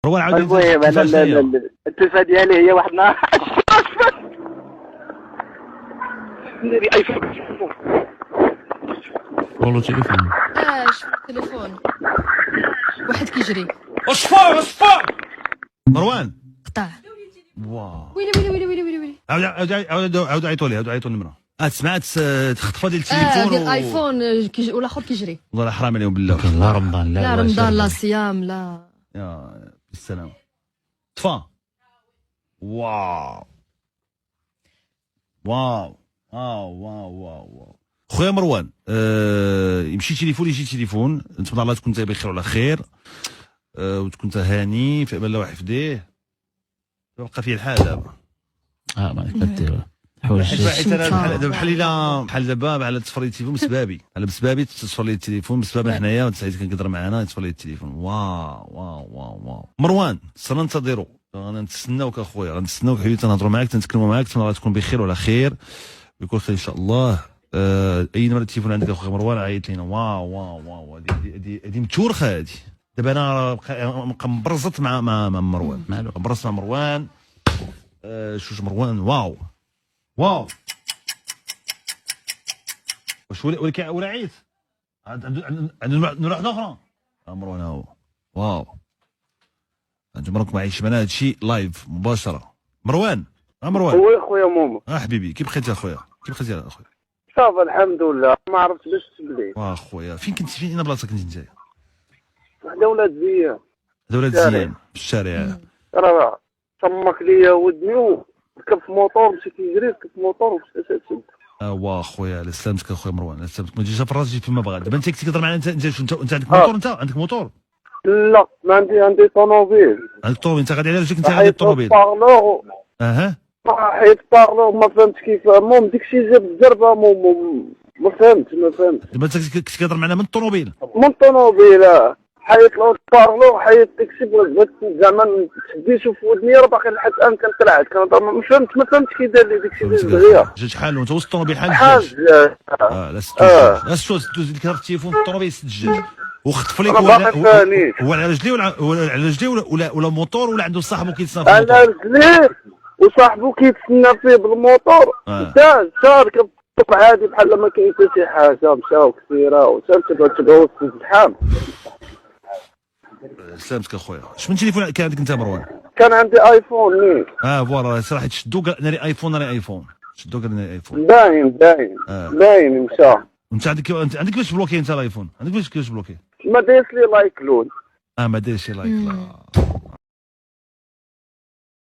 مروان عاود المهم انا التلفه ديالي هي واحد النهار ندير ايفون والله تليفون اش التليفون واحد كيجري اصفر مروان قطع. واو ويلي ويلي ويلي ويلي ويلي ويلي. عاود عيطوا لي النمره سمعت تخطفه ديال ديال التليفون ايفون والاخر كيجري. والله حرام عليهم بالله لا رمضان لا رمضان لا صيام لا. يا بالسلامه طفى واو واو واو واو واو خويا مروان يمشي تليفون يجي تليفون نتمنى الله تكون بخير وعلى خير وتكون هاني في امان الله ويحفظيه يبقى فيه الحال دابا ما كدير حيت انا بحال دابا بحال تصفر لي التليفون بسبابي تصفر لي التليفون بسبب حنايا وسعيد كنقدر معنا تصفر لي التليفون واو واو واو واو مروان سننتظروا غنتسناوك اخويا غنتسناوك حبيبي تنهضروا معاك تنتكلموا معاك تنهار تكون بخير وعلى خير ويكون خير ان شاء الله اي نمره التليفون عندك اخويا مروان عيط لينا واو واو واو هذه متورخه هذه دابا انا نبقى مبرزط مع مروان مبرزط مع مروان شوش مروان واو واو واش ولا عيط عنده نروح اخرى مروان هو واو انتم راكم عايشين معنا هادشي لايف مباشره مروان مروان هو خويا مومو حبيبي كيف بقيتي اخويا اخويا صافا الحمد لله ما عرفتش باش تبلي اخويا فين اين بلاصتك انت نتايا وحده ولاد زيان دولة زيان في الشارع راه تمك ليا ودني وركب في موطور مشى كيجري ركب في موطور ومشى تسد واه خويا على سلامتك اخويا مروان على سلامتك ما تجيش في راسك فيما بغا دابا انت كنتي كتهضر معنا انت عندك موطور عندك موطور لا ما عندي طوموبيل عندك طوموبيل انت غادي على رجلك انت غادي الطوموبيل اها حيت بارلور ما فهمتش كيف المهم داكشي جاب الزربه ما فهمتش دابا انت كنتي كتهضر معنا من الطوموبيل حيت لو بارلور حيت داكشي بغيت زعما تديشو في ودني راه باقي لحد الان كنطلع كنهضر ما فهمتش كي دار لي داكشي دغيا جات حالو انت وسط الطوموبيل حال الدجاج لا ستوز دوز ديك التليفون في الطوموبيل سد الدجاج وخطف لك هو على رجليه ولا على رجليه ولا موطور ولا عنده صاحبه كيتسنى في الموطور على رجليه وصاحبه كيتسنى فيه بالموطور صار كيطلق عادي بحال ما كاين حتى شي حاجه مشاو كثيره وسالت تبعوا في الزحام سلامتك اخويا شمن تليفون كان عندك انت مروان كان عندي ايفون نيت فوالا صراحه شدو قال ناري ايفون شدو قال ناري ايفون باين مشى انت عندك باش بلوكي انت الايفون عندك باش بلوكي ما دايرش لي لايك لون ما دايرش لايك لا